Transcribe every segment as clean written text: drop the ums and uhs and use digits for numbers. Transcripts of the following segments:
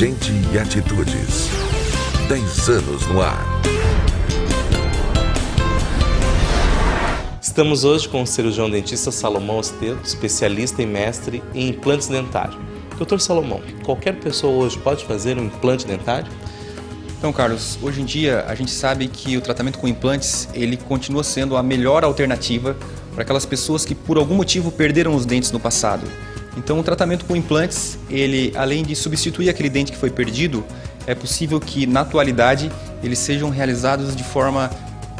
Gente e atitudes. 10 anos no ar. Estamos hoje com o cirurgião dentista Salomão Ostedo, especialista e mestre em implantes dentários. Dr. Salomão, qualquer pessoa hoje pode fazer um implante dentário? Então, Carlos, hoje em dia a gente sabe que o tratamento com implantes ele continua sendo a melhor alternativa para aquelas pessoas que por algum motivo perderam os dentes no passado. Então, o tratamento com implantes, ele além de substituir aquele dente que foi perdido, é possível que na atualidade eles sejam realizados de forma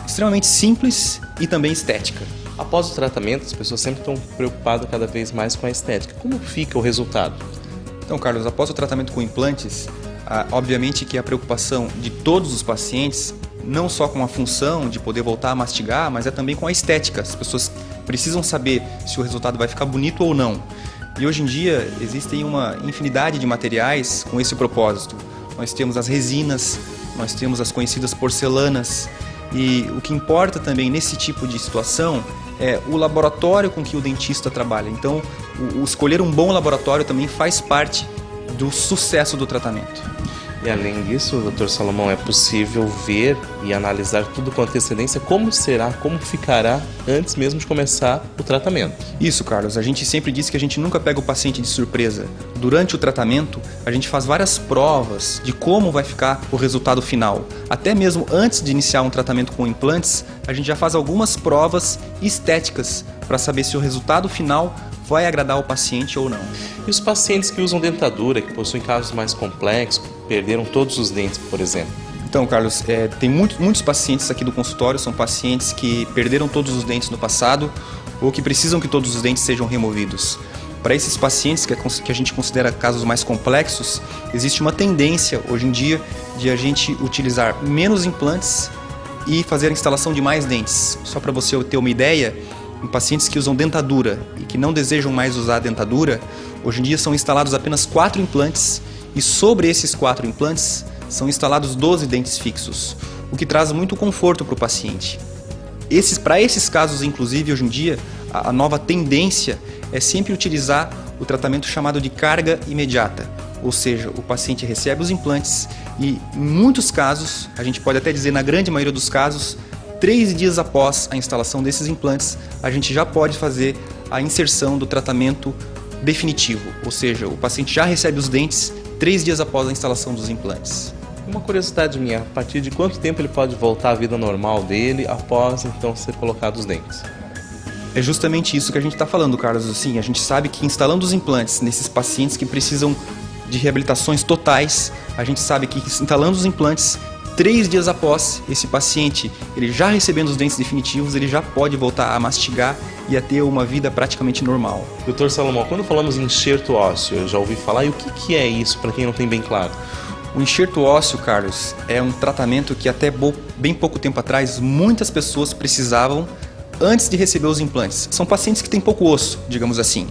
extremamente simples e também estética. Após o tratamento, as pessoas sempre estão preocupadas cada vez mais com a estética. Como fica o resultado? Então, Carlos, após o tratamento com implantes, obviamente que a preocupação de todos os pacientes, não só com a função de poder voltar a mastigar, mas é também com a estética. As pessoas precisam saber se o resultado vai ficar bonito ou não. E hoje em dia existem uma infinidade de materiais com esse propósito. Nós temos as resinas, nós temos as conhecidas porcelanas. E o que importa também nesse tipo de situação é o laboratório com que o dentista trabalha. Então, o escolher um bom laboratório também faz parte do sucesso do tratamento. E além disso, Dr. Salomão, é possível ver e analisar tudo com antecedência como ficará antes mesmo de começar o tratamento. Isso, Carlos. A gente sempre diz que a gente nunca pega o paciente de surpresa. Durante o tratamento, a gente faz várias provas de como vai ficar o resultado final. Até mesmo antes de iniciar um tratamento com implantes, a gente já faz algumas provas estéticas para saber se o resultado final vai agradar o paciente ou não. E os pacientes que usam dentadura, que possuem casos mais complexos, perderam todos os dentes, por exemplo? Então, Carlos, tem muitos pacientes aqui do consultório, são pacientes que perderam todos os dentes no passado ou que precisam que todos os dentes sejam removidos. Para esses pacientes que a gente considera casos mais complexos, existe uma tendência hoje em dia de a gente utilizar menos implantes e fazer a instalação de mais dentes. Só para você ter uma ideia, em pacientes que usam dentadura e que não desejam mais usar a dentadura, hoje em dia são instalados apenas 4 implantes e sobre esses 4 implantes são instalados 12 dentes fixos, o que traz muito conforto para o paciente. Para esses casos, inclusive, hoje em dia, a nova tendência é sempre utilizar o tratamento chamado de carga imediata, ou seja, o paciente recebe os implantes e, em muitos casos, a gente pode até dizer na grande maioria dos casos, 3 dias após a instalação desses implantes, a gente já pode fazer a inserção do tratamento definitivo, ou seja, o paciente já recebe os dentes 3 dias após a instalação dos implantes. Uma curiosidade minha, a partir de quanto tempo ele pode voltar à vida normal dele após então ser colocado os dentes? É justamente isso que a gente está falando, Carlos. Assim, a gente sabe que instalando os implantes nesses pacientes que precisam de reabilitações totais, a gente sabe que instalando os implantes 3 dias após esse paciente, ele já recebendo os dentes definitivos, ele já pode voltar a mastigar e a ter uma vida praticamente normal. Dr. Salomão, quando falamos em enxerto ósseo, eu já ouvi falar, e o que é isso, para quem não tem bem claro? O enxerto ósseo, Carlos, é um tratamento que até bem pouco tempo atrás muitas pessoas precisavam antes de receber os implantes. São pacientes que têm pouco osso, digamos assim.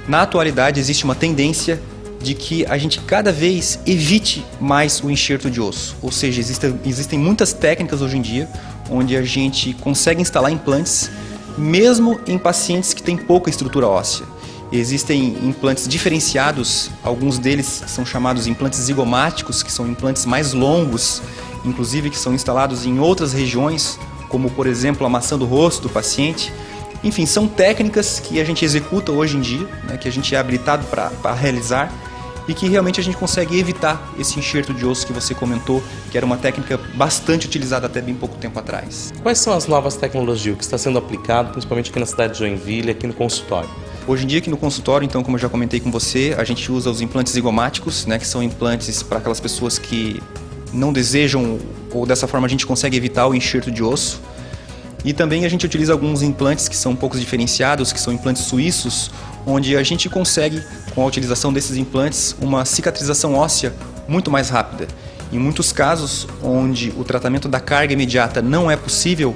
Na atualidade existe uma tendência de que a gente cada vez evite mais o enxerto de osso. Ou seja, existem muitas técnicas hoje em dia onde a gente consegue instalar implantes mesmo em pacientes que têm pouca estrutura óssea. Existem implantes diferenciados, alguns deles são chamados implantes zigomáticos, que são implantes mais longos, inclusive que são instalados em outras regiões, como por exemplo a maçã do rosto do paciente. Enfim, são técnicas que a gente executa hoje em dia, né, que a gente é habilitado para realizar, e que realmente a gente consegue evitar esse enxerto de osso que você comentou, que era uma técnica bastante utilizada até bem pouco tempo atrás. Quais são as novas tecnologias que está sendo aplicado, principalmente aqui na cidade de Joinville, aqui no consultório? Hoje em dia aqui no consultório, então, como eu já comentei com você, a gente usa os implantes zigomáticos, né, que são implantes para aquelas pessoas que não desejam, ou dessa forma a gente consegue evitar o enxerto de osso. E também a gente utiliza alguns implantes que são um pouco diferenciados, que são implantes suíços, onde a gente consegue, com a utilização desses implantes, uma cicatrização óssea muito mais rápida. Em muitos casos, onde o tratamento da carga imediata não é possível,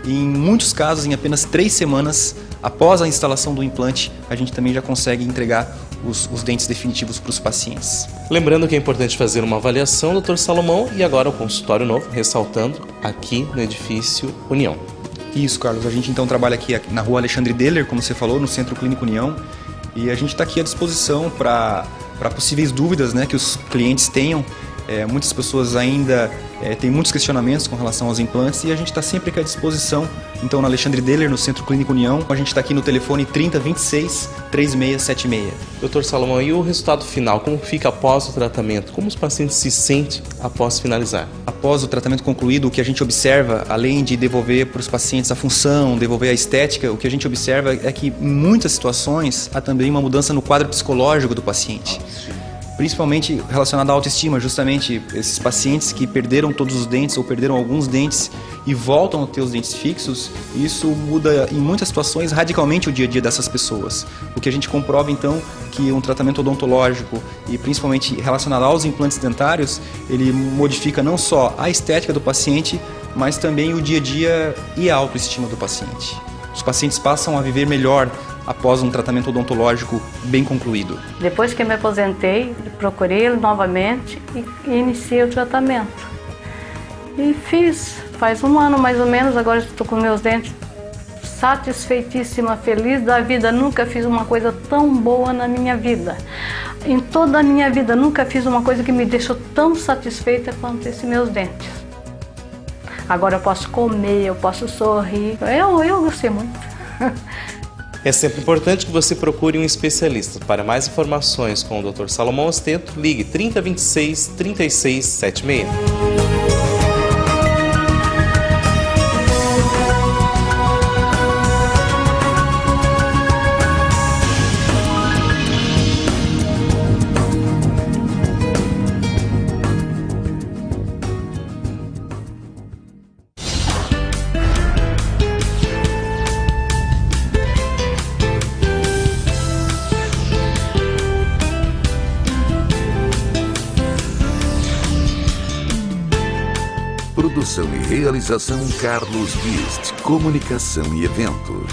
e em muitos casos, em apenas 3 semanas após a instalação do implante, a gente também já consegue entregar os dentes definitivos para os pacientes. Lembrando que é importante fazer uma avaliação, Dr. Salomão, e agora o consultório novo, ressaltando, aqui no edifício União. Isso, Carlos. A gente então trabalha aqui na rua Alexandre Deller, como você falou, no Centro Clínico União, e a gente está aqui à disposição para para possíveis dúvidas, né, que os clientes tenham. Muitas pessoas ainda têm muitos questionamentos com relação aos implantes e a gente está sempre aqui à disposição. Então, na Alexandre Deller, no Centro Clínico União, a gente está aqui no telefone 3026-3676. Dr. Salomão, e o resultado final? Como fica após o tratamento? Como os pacientes se sentem após finalizar? Após o tratamento concluído, o que a gente observa, além de devolver para os pacientes a função, devolver a estética, o que a gente observa é que em muitas situações há também uma mudança no quadro psicológico do paciente. Principalmente relacionado à autoestima, justamente esses pacientes que perderam todos os dentes ou perderam alguns dentes e voltam a ter os dentes fixos, isso muda em muitas situações radicalmente o dia a dia dessas pessoas. O que a gente comprova então que um tratamento odontológico e principalmente relacionado aos implantes dentários, ele modifica não só a estética do paciente, mas também o dia a dia e a autoestima do paciente. Os pacientes passam a viver melhor após um tratamento odontológico bem concluído. Depois que eu me aposentei, procurei ele novamente e iniciei o tratamento. E fiz, faz um ano mais ou menos, agora estou com meus dentes satisfeitíssima, feliz da vida. Nunca fiz uma coisa tão boa na minha vida. Em toda a minha vida, nunca fiz uma coisa que me deixou tão satisfeita quanto esses meus dentes. Agora eu posso comer, eu posso sorrir. Eu gostei muito. É sempre importante que você procure um especialista. Para mais informações com o Dr. Salomão Ostento, ligue 3026-3676. Produção e realização Carlos Guist, Comunicação e Eventos.